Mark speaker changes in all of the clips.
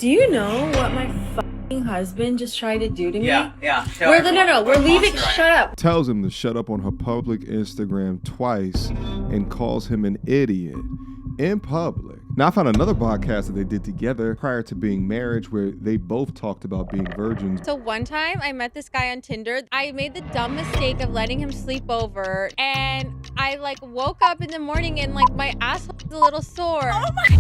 Speaker 1: Do you know what my fucking husband just tried to do to me?
Speaker 2: Yeah.
Speaker 1: We're leaving. Shut up.
Speaker 3: Tells him to shut up on her public Instagram twice and calls him an idiot in public. Now, I found another podcast that they did together prior to being married where they both talked about being virgins.
Speaker 4: So one time I met this guy on Tinder. I made the dumb mistake of letting him sleep over, and I woke up in the morning and my asshole was a little sore. Oh my.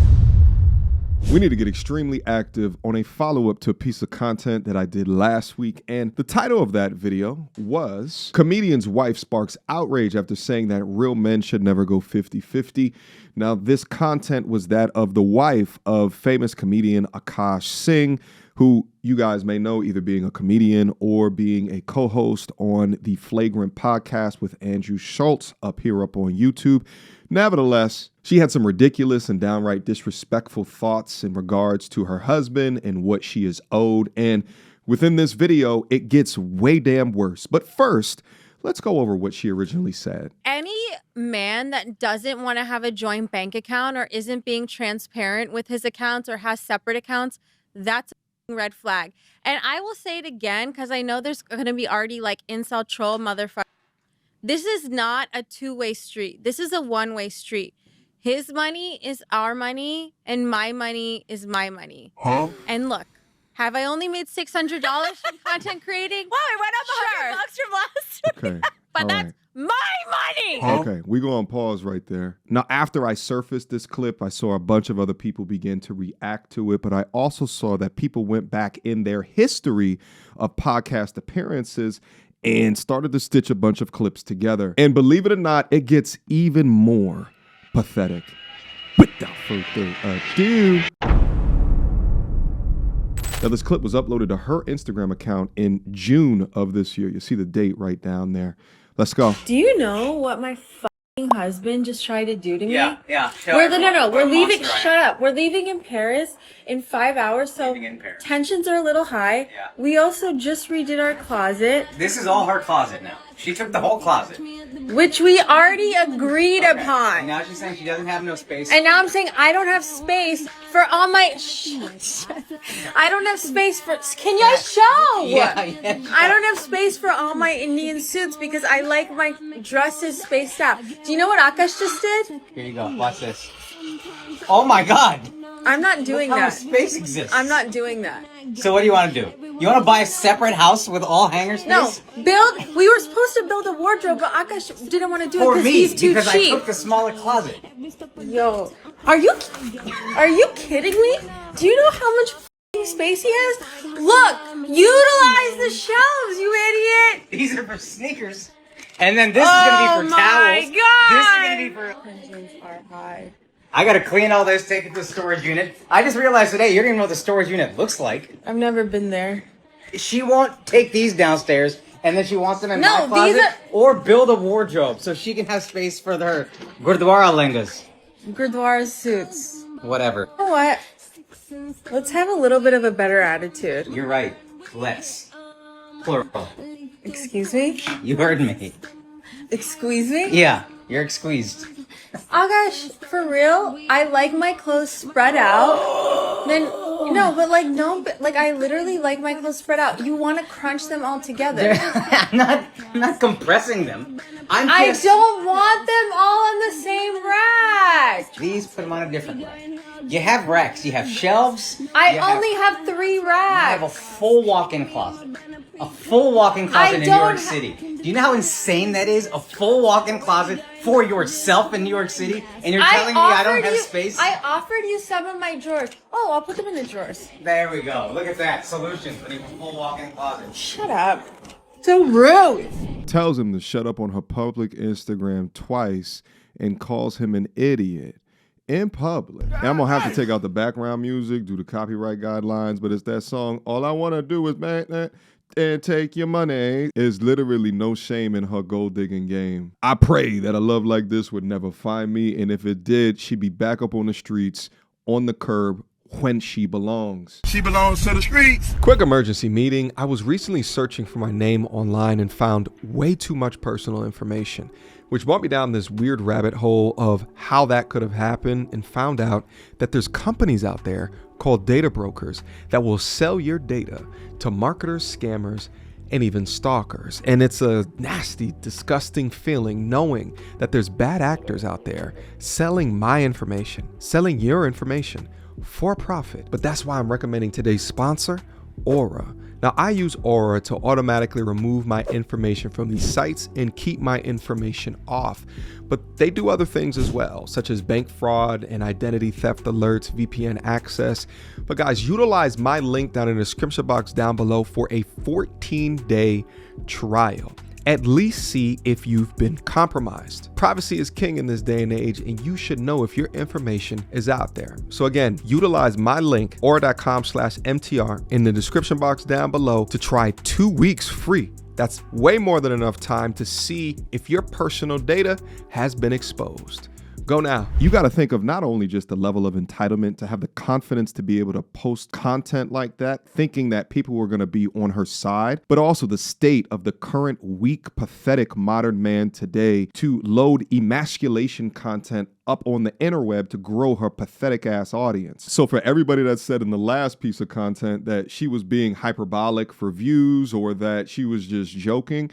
Speaker 3: We need to get extremely active on a follow-up to a piece of content that I did last week. And the title of that video was Comedian's Wife Sparks Outrage After Saying That Real Men Should Never Go 50-50. Now, this content was that of the wife of famous comedian Akash Singh, who you guys may know either being a comedian or being a co-host on the Flagrant podcast with Andrew Schultz up on YouTube. Nevertheless, she had some ridiculous and downright disrespectful thoughts in regards to her husband and what she is owed. And within this video, it gets way damn worse. But first, let's go over what she originally said.
Speaker 4: Any man that doesn't want to have a joint bank account or isn't being transparent with his accounts or has separate accounts, that's a red flag. And I will say it again because I know there's going to be already incel troll motherfucker. This is not a two-way street. This is a one-way street. His money is our money, and my money is my money. Huh? And look, have I only made $600 from content creating?
Speaker 1: Wow, I went up $100 from last week.
Speaker 3: Okay.
Speaker 4: But that's my money.
Speaker 3: Okay, we go on pause right there. Now, after I surfaced this clip, I saw a bunch of other people begin to react to it, but I also saw that people went back in their history of podcast appearances and started to stitch a bunch of clips together. And believe it or not, it gets even more pathetic. Without further ado. Now, this clip was uploaded to her Instagram account in June of this year. You see the date right down there. Let's go.
Speaker 1: Do you know what my fucking husband just tried to do to me?
Speaker 2: Yeah.
Speaker 1: We're leaving. Shut up. We're leaving in Paris in 5 hours, so
Speaker 2: Paris.
Speaker 1: Tensions are a little high.
Speaker 2: Yeah.
Speaker 1: We also just redid our closet,
Speaker 2: This is all her closet now. She took the whole closet.
Speaker 1: which we already agreed
Speaker 2: And
Speaker 1: upon.
Speaker 2: now she's saying she doesn't have no space.
Speaker 1: And now I'm saying I don't have space for all my. I don't have space for. Can you show?
Speaker 2: Yeah.
Speaker 1: I don't have space for all my Indian suits because I like my dresses spaced out. Do you know what Akash just did?
Speaker 2: Here you go. Watch this. Oh my God.
Speaker 1: I'm not doing
Speaker 2: Look how
Speaker 1: that.
Speaker 2: much space exists.
Speaker 1: I'm not doing that.
Speaker 2: So what do you want to do? You want to buy a separate house with all hanger space?
Speaker 1: No, we were supposed to build a wardrobe, but Akash didn't want to do it
Speaker 2: For
Speaker 1: because
Speaker 2: me,
Speaker 1: he's too
Speaker 2: because
Speaker 1: cheap.
Speaker 2: I took the smaller closet.
Speaker 1: Yo, are you kidding me? Do you know how much f***ing space he has? Look, utilize the shelves, you idiot!
Speaker 2: These are for sneakers. And then this is going to be for towels.
Speaker 1: God!
Speaker 2: This is going to be for...
Speaker 1: Tensions are high.
Speaker 2: I got to clean all this, take it to the storage unit. I just realized today, you don't even know what the storage unit looks like.
Speaker 1: I've never been there.
Speaker 2: She won't take these downstairs, and then she wants them in my closet,
Speaker 1: these are...
Speaker 2: or build a wardrobe so she can have space for her Gurdwara lengas.
Speaker 1: Gurdwara suits.
Speaker 2: Whatever.
Speaker 1: You know what? Let's have a little bit of a better attitude.
Speaker 2: You're right. Let's. Plural.
Speaker 1: Excuse me?
Speaker 2: You heard me.
Speaker 1: Excuse me?
Speaker 2: Yeah, you're squeezed.
Speaker 1: Oh gosh, for real? I like my clothes spread out. Then no, but I literally like my clothes spread out. You want to crunch them all together.
Speaker 2: I'm not compressing them.
Speaker 1: I don't want them all on the same rack.
Speaker 2: These, put them on a different rack. You have racks. You have shelves.
Speaker 1: I only have 3
Speaker 2: I have a
Speaker 1: racks.
Speaker 2: full walk-in closet. A full walk-in closet in New York City. Do you know how insane that is? A full walk-in closet for yourself in New York City? And you're telling me I don't have space?
Speaker 1: I offered you some of my drawers. Oh, I'll put them in the drawers.
Speaker 2: There we go. Look at that. Solution. Putting a full walk-in closet.
Speaker 1: Shut up. So rude.
Speaker 3: Tells him to shut up on her public Instagram twice and calls him an idiot in public. Now, I'm going to have to take out the background music, do the copyright guidelines, but it's that song, All I Want to Do Is Make That and Take Your Money. Is literally no shame in her gold digging game. I pray that a love like this would never find me, and if it did, she'd be back up on the streets, on the curb, when she belongs.
Speaker 5: She belongs to the streets.
Speaker 3: Quick emergency meeting. I was recently searching for my name online and found way too much personal information. which brought me down this weird rabbit hole of how that could have happened, and found out that there's companies out there called data brokers that will sell your data to marketers, scammers, and even stalkers. And it's a nasty, disgusting feeling knowing that there's bad actors out there selling my information, selling your information for profit. But that's why I'm recommending today's sponsor, Aura. Now, I use Aura to automatically remove my information from these sites and keep my information off. But they do other things as well, such as bank fraud and identity theft alerts, VPN access. But guys, utilize my link down in the description box down below for a 14-day trial. At least see if you've been compromised. Privacy is king in this day and age, and you should know if your information is out there. So again, utilize my link, aura.com/MTR, in the description box down below to try 2 weeks free. That's way more than enough time to see if your personal data has been exposed. Go now. You got to think of not only just the level of entitlement to have the confidence to be able to post content like that, thinking that people were going to be on her side, but also the state of the current weak, pathetic modern man today to load emasculation content up on the interweb to grow her pathetic ass audience. So for everybody that said in the last piece of content that she was being hyperbolic for views or that she was just joking,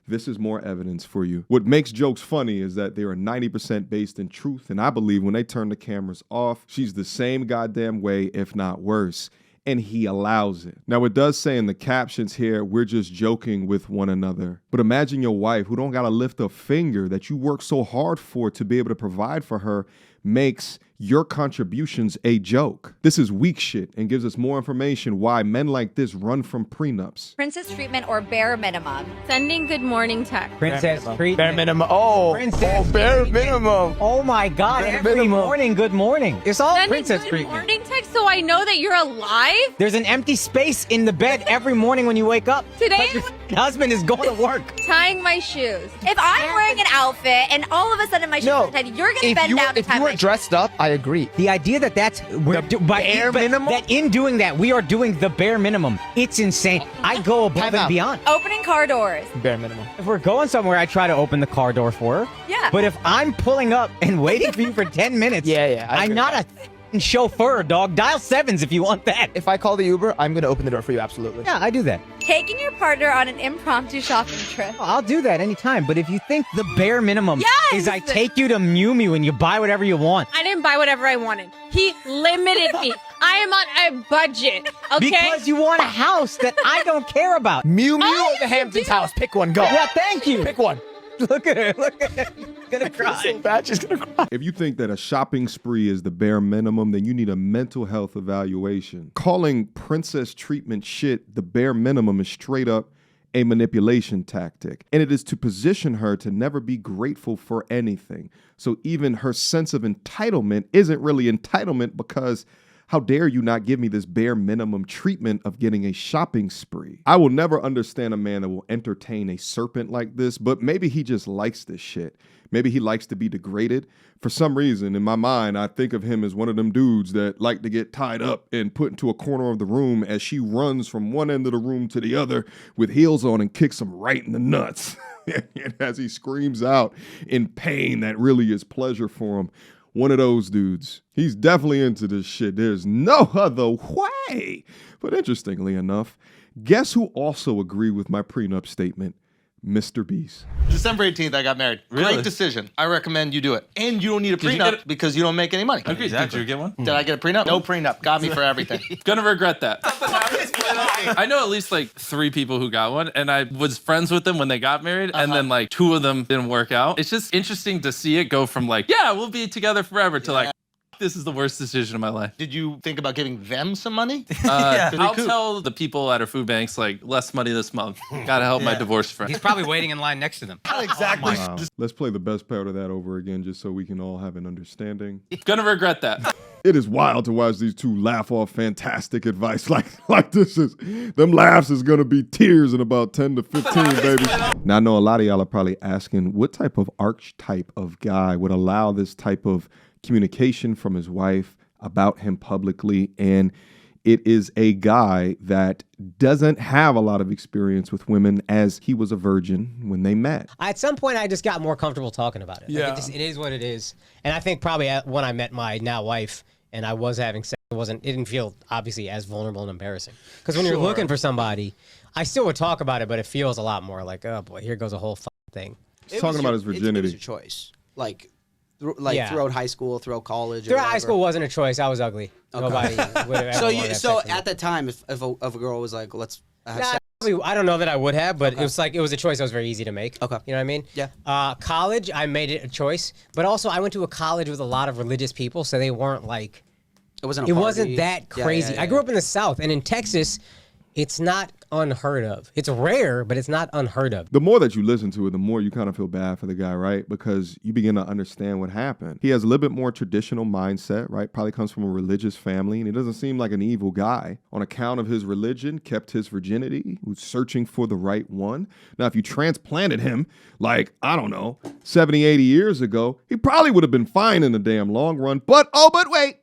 Speaker 3: this is more evidence for you. What makes jokes funny is that they are 90% based in truth, and I believe when they turn the cameras off, she's the same goddamn way, if not worse, and he allows it. Now, it does say in the captions here, we're just joking with one another. But imagine your wife who don't gotta lift a finger that you work so hard for to be able to provide for her makes your contributions a joke. This is weak shit and gives us more information why men like this run from prenups.
Speaker 5: Princess treatment or bare minimum?
Speaker 4: Sending good morning text.
Speaker 6: Princess treatment.
Speaker 7: Bare minimum. Oh,
Speaker 6: Princess
Speaker 7: bare minimum.
Speaker 6: Oh my God!
Speaker 7: Bare
Speaker 6: Every
Speaker 7: minimum.
Speaker 6: morning, good morning. It's all
Speaker 4: Sending
Speaker 6: princess
Speaker 4: good
Speaker 6: treatment.
Speaker 4: morning text so I know that you're alive.
Speaker 6: There's an empty space in the bed every morning when you wake up.
Speaker 4: Today,
Speaker 6: Your husband is going to work.
Speaker 4: tying my shoes.
Speaker 5: If I'm wearing an outfit and all of a sudden my shoes are tied, you're gonna bend down to
Speaker 7: if
Speaker 5: tie
Speaker 7: you
Speaker 5: my
Speaker 7: were
Speaker 5: shoes.
Speaker 7: dressed up, I agree.
Speaker 6: The idea that
Speaker 7: bare minimum?
Speaker 6: that in doing that we are doing the bare minimum. It's insane. I go above
Speaker 7: Time
Speaker 6: and
Speaker 7: out.
Speaker 6: beyond.
Speaker 5: Opening car doors.
Speaker 7: Bare minimum.
Speaker 6: If we're going somewhere, I try to open the car door for her.
Speaker 5: Yeah.
Speaker 6: But if I'm pulling up and waiting for you for 10 minutes,
Speaker 7: Yeah, I
Speaker 6: I'm
Speaker 7: agree
Speaker 6: not
Speaker 7: with
Speaker 6: a f***ing chauffeur, dog. Dial 7s if you want that.
Speaker 7: If I call the Uber, I'm gonna open the door for you, absolutely.
Speaker 6: Yeah, I do that.
Speaker 5: Taking your partner on an impromptu shopping trip.
Speaker 6: I'll do that anytime. But if you think the bare minimum
Speaker 4: Yes!
Speaker 6: is I take you to Mew Mew and you buy whatever you want.
Speaker 4: I didn't buy whatever I wanted. He limited me. I am on a budget. Okay.
Speaker 6: Because you want a house that I don't care about.
Speaker 7: Mew Mew
Speaker 4: Oh,
Speaker 7: or the
Speaker 4: yes,
Speaker 7: Hamptons
Speaker 4: you do.
Speaker 7: house? Pick one, go.
Speaker 6: Yeah, thank you.
Speaker 7: Pick one.
Speaker 6: Look at her. Look at her. She's gonna cry.
Speaker 7: So bad, she's gonna cry.
Speaker 3: If you think that a shopping spree is the bare minimum, then you need a mental health evaluation. Calling princess treatment shit the bare minimum is straight up a manipulation tactic, and it is to position her to never be grateful for anything. So even her sense of entitlement isn't really entitlement, because how dare you not give me this bare minimum treatment of getting a shopping spree? I will never understand a man that will entertain a serpent like this, but maybe he just likes this shit. Maybe he likes to be degraded. For some reason, in my mind, I think of him as one of them dudes that like to get tied up and put into a corner of the room as she runs from one end of the room to the other with heels on and kicks him right in the nuts. And as he screams out in pain, that really is pleasure for him. One of those dudes. He's definitely into this shit. There's no other way. But interestingly enough, guess who also agreed with my prenup statement? Mr. Beast.
Speaker 8: December 18th, I got married.
Speaker 9: Really?
Speaker 8: Great decision. I recommend you do it. And you don't need a
Speaker 9: Did you
Speaker 8: prenup
Speaker 9: get it?
Speaker 8: because you don't make any money.
Speaker 9: Okay,
Speaker 10: Exactly.
Speaker 9: did you get one?
Speaker 8: Did I get a prenup? No prenup. Got me for everything.
Speaker 9: Gonna regret that. I know at least like 3 people who got one, and I was friends with them when they got married, and then like 2 of them didn't work out. It's just interesting to see it go from like, yeah, we'll be together forever to like, this is the worst decision of my life.
Speaker 8: Did you think about giving them some money?
Speaker 9: I'll tell the people at our food banks like less money this month. Gotta help my divorced friend.
Speaker 10: He's probably waiting in line next to them.
Speaker 8: Not exactly.
Speaker 3: Wow. Let's play the best part of that over again just so we can all have an understanding.
Speaker 9: Gonna regret that.
Speaker 3: It is wild to watch these two laugh off fantastic advice like this is. Them laughs is gonna be tears in about 10 to 15, baby. Now I know a lot of y'all are probably asking what type of archetype of guy would allow this type of communication from his wife about him publicly, and it is a guy that doesn't have a lot of experience with women, as he was a virgin when they met.
Speaker 10: At some point, I just got more comfortable talking about it.
Speaker 7: Yeah.
Speaker 10: Like, it is what it is. And I think probably when I met my now wife and I was having sex, it didn't feel obviously as vulnerable and embarrassing. Because when you're looking for somebody, I still would talk about it, but it feels a lot more like, oh boy, here goes a whole thing.
Speaker 3: He's talking about his virginity.
Speaker 11: It was your choice. Throughout high school, throughout college.
Speaker 10: Throughout high school wasn't a choice. I was ugly.
Speaker 11: Okay.
Speaker 10: Nobody would have ever
Speaker 11: So at that time, if a girl was like, let's have sex.
Speaker 10: I don't know that I would have, but it was a choice that was very easy to make.
Speaker 11: Okay.
Speaker 10: You know what I mean?
Speaker 11: Yeah.
Speaker 10: College, I made it a choice, but also I went to a college with a lot of religious people, so they weren't like.
Speaker 11: It wasn't
Speaker 10: that crazy.
Speaker 11: Yeah.
Speaker 10: I grew up in the South, and in Texas, it's not unheard of. It's rare, but it's not unheard of.
Speaker 3: The more that you listen to it, the more you kind of feel bad for the guy, right? Because you begin to understand what happened. He has a little bit more traditional mindset, right? Probably comes from a religious family, and he doesn't seem like an evil guy. On account of his religion, kept his virginity, was searching for the right one. Now, if you transplanted him, like, I don't know, 70, 80 years ago, he probably would have been fine in the damn long run. But wait.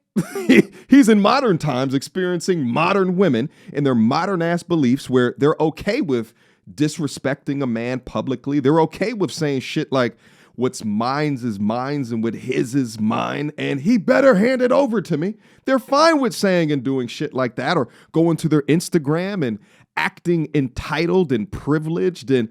Speaker 3: He's in modern times experiencing modern women and their modern ass beliefs where they're okay with disrespecting a man publicly. They're okay with saying shit like, what's mine's is mine's and what his is mine, and he better hand it over to me. They're fine with saying and doing shit like that, or going to their Instagram and acting entitled and privileged and,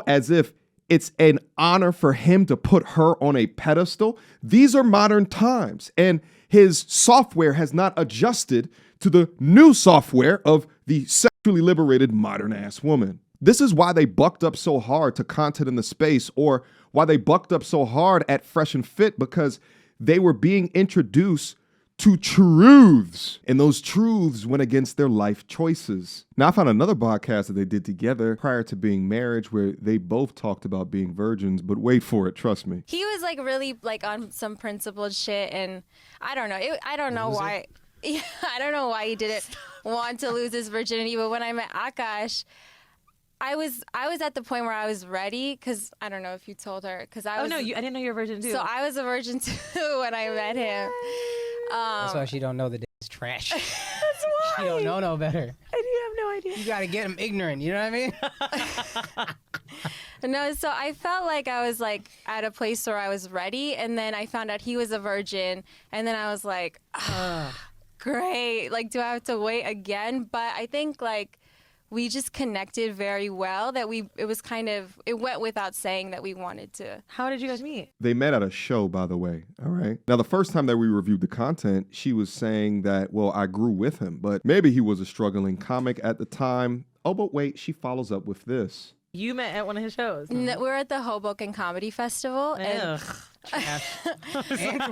Speaker 3: as if it's an honor for him to put her on a pedestal. These are modern times, and his software has not adjusted to the new software of the sexually liberated modern-ass woman. This is why they bucked up so hard to content in the space, or why they bucked up so hard at Fresh and Fit, because they were being introduced to truths, and those truths went against their life choices. Now, I found another podcast that they did together prior to being married where they both talked about being virgins, but wait for it, trust me.
Speaker 4: He was like really like on some principled shit, and I don't know. I don't know why. Yeah, I don't know why he didn't want to lose his virginity. But when I met Akash, I was at the point where I was ready, because I don't know if you told her, because I was.
Speaker 12: Oh no, I didn't know you were a virgin too.
Speaker 4: So I was a virgin too when I met him.
Speaker 10: That's why she don't know the is trash.
Speaker 12: That's why.
Speaker 10: She don't know no better.
Speaker 12: I do have no idea.
Speaker 10: You gotta get him ignorant. You know what I mean?
Speaker 4: No, so I felt like I was like at a place where I was ready, and then I found out he was a virgin, and then I was like, great. Like, do I have to wait again? But I think like we just connected very well, that it went without saying that we wanted to.
Speaker 12: How did you guys meet?
Speaker 3: They met at a show, by the way, all right? Now, the first time that we reviewed the content, she was saying that, well, I grew with him, but maybe he was a struggling comic at the time. Oh, but wait, she follows up with this.
Speaker 12: You met at one of his shows.
Speaker 4: No, we're at the Hoboken Comedy Festival. And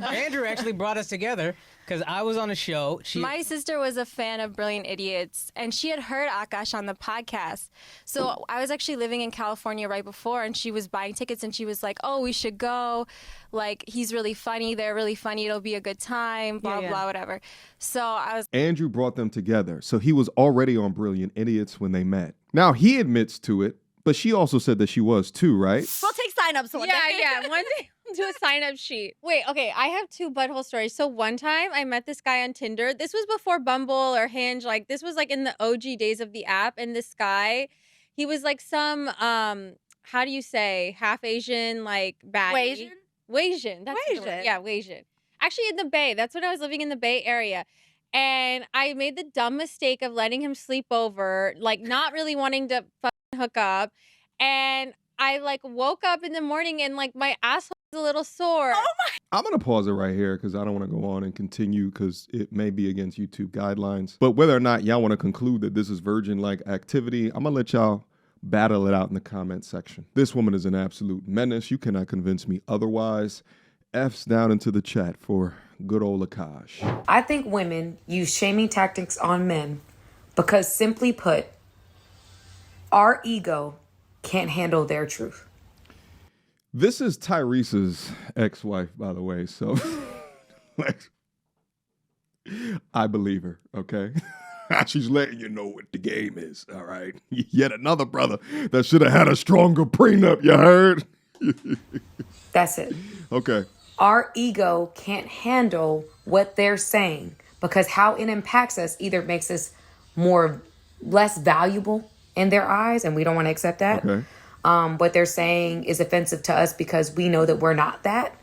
Speaker 10: Andrew actually brought us together because I was on a show.
Speaker 4: My sister was a fan of Brilliant Idiots, and she had heard Akash on the podcast. So I was actually living in California right before, and she was buying tickets, and she was like, oh, we should go. Like, he's really funny. They're really funny. It'll be a good time, blah, blah, whatever. So I was...
Speaker 3: Andrew brought them together. So he was already on Brilliant Idiots when they met. Now, he admits to it, but she also said that she was too, right?
Speaker 5: We'll take sign-ups one day.
Speaker 4: Yeah. One day we'll do a sign-up sheet. Wait, okay. I have two butthole stories. So one time I met this guy on Tinder. This was before Bumble or Hinge. Like, this was like in the OG days of the app. And this guy, he was like some, how do you say, half Asian, like baddie. Wasian. That's the word. Yeah, Wasian. Actually, in the Bay. That's when I was living in the Bay Area. And I made the dumb mistake of letting him sleep over, like not really wanting to hook up, and I like woke up in the morning and like my asshole was a little sore. Oh my!
Speaker 3: I'm gonna pause it right here because I don't want to go on and continue because it may be against YouTube guidelines. But whether or not y'all want to conclude that this is virgin-like activity, I'm gonna let y'all battle it out in the comment section. This woman is an absolute menace. You cannot convince me otherwise. F's down into the chat for good old Akash.
Speaker 13: I think women use shaming tactics on men because, simply put, our ego can't handle their truth.
Speaker 3: This is Tyrese's ex-wife, by the way, so I believe her, okay? She's letting you know what the game is, all right? Yet another brother that should have had a stronger prenup, you heard?
Speaker 13: That's it.
Speaker 3: Okay.
Speaker 13: Our ego can't handle what they're saying because how it impacts us either makes us less valuable in their eyes, and we don't want to accept that.
Speaker 3: Okay.
Speaker 13: What they're saying is offensive to us because we know that we're not that.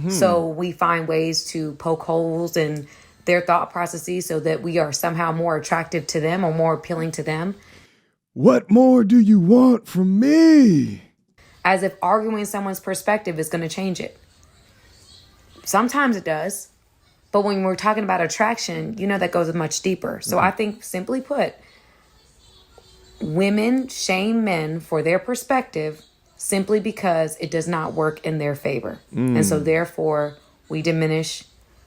Speaker 13: So we find ways to poke holes in their thought processes so that we are somehow more attractive to them or more appealing to them.
Speaker 3: What more do you want from me?
Speaker 13: As if arguing someone's perspective is going to change it. Sometimes it does. But when we're talking about attraction, that goes much deeper. So I think, simply put, women shame men for their perspective simply because it does not work in their favor. And so therefore, we diminish,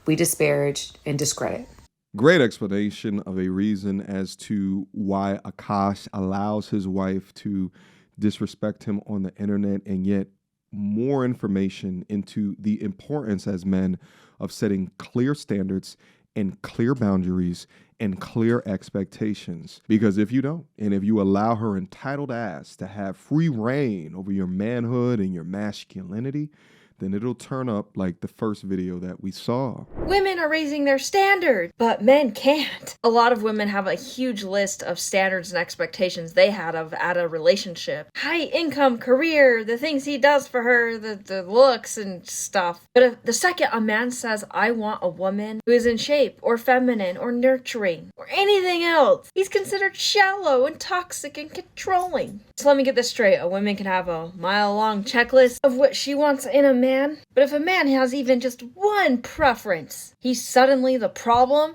Speaker 13: we disparage, and discredit.
Speaker 3: Great explanation of a reason as to why Akash allows his wife to disrespect him on the internet, and yet more information into the importance as men of setting clear standards and clear boundaries and clear expectations. Because if you don't, and if you allow her entitled ass to have free reign over your manhood and your masculinity, then it'll turn up like the first video that we saw.
Speaker 14: Women are raising their standards, but men can't. A lot of women have a huge list of standards and expectations they had at a relationship. High income, career, the things he does for her, the looks and stuff. But if the second a man says, I want a woman who is in shape or feminine or nurturing or anything else, he's considered shallow and toxic and controlling. So let me get this straight. A woman can have a mile-long checklist of what she wants in a man. But if a man has even just one preference, he's suddenly the problem?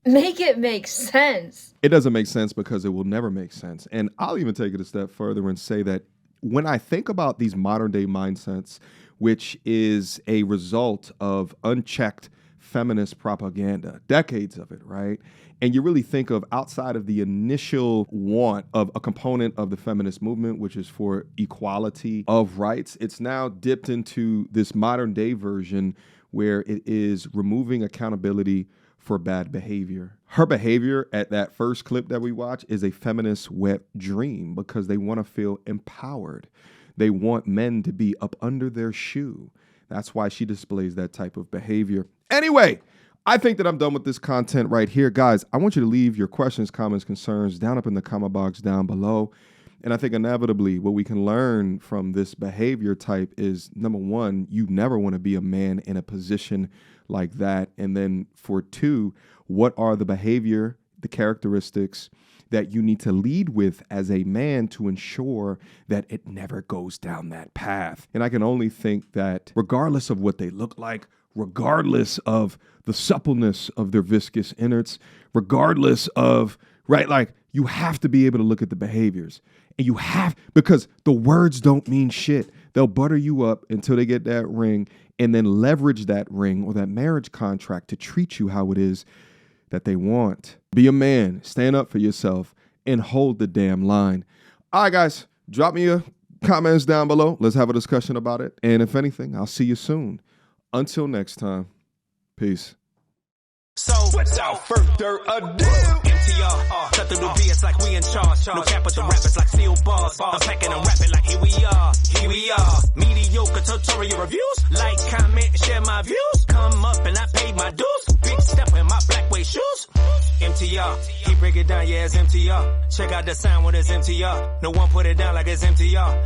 Speaker 14: Make it make sense.
Speaker 3: It doesn't make sense because it will never make sense. And I'll even take it a step further and say that when I think about these modern day mindsets, which is a result of unchecked feminist propaganda, decades of it, right? And you really think of outside of the initial want of a component of the feminist movement, which is for equality of rights, it's now dipped into this modern day version where it is removing accountability for bad behavior. Her behavior at that first clip that we watch is a feminist wet dream because they want to feel empowered. They want men to be up under their shoe. That's why she displays that type of behavior. Anyway, I think that I'm done with this content right here. Guys, I want you to leave your questions, comments, concerns down up in the comment box down below. And I think inevitably what we can learn from this behavior type is, number one, you never want to be a man in a position like that. And then for two, what are the behavior, the characteristics that you need to lead with as a man to ensure that it never goes down that path? And I can only think that regardless of what they look like, regardless of the suppleness of their viscous innards, regardless of, right, like you have to be able to look at the behaviors. And you have, because the words don't mean shit. They'll butter you up until they get that ring and then leverage that ring or that marriage contract to treat you how it is that they want. Be a man, stand up for yourself, and hold the damn line. All right, guys, drop me your comments down below. Let's have a discussion about it. And if anything, I'll see you soon. Until next time, peace.
Speaker 15: So, without further ado, MTR, cut through the BS like we in charge. No cap with the rappers like steel bars. I'm packing and rapping like here we are. Mediocre tutorial reviews. Like, comment, share my views. Come up and I paid my dues. Big step in my black way shoes. MTR, he break it down, yeah, it's MTR. Check out the sound when it's MTR. No one put it down like it's MTR.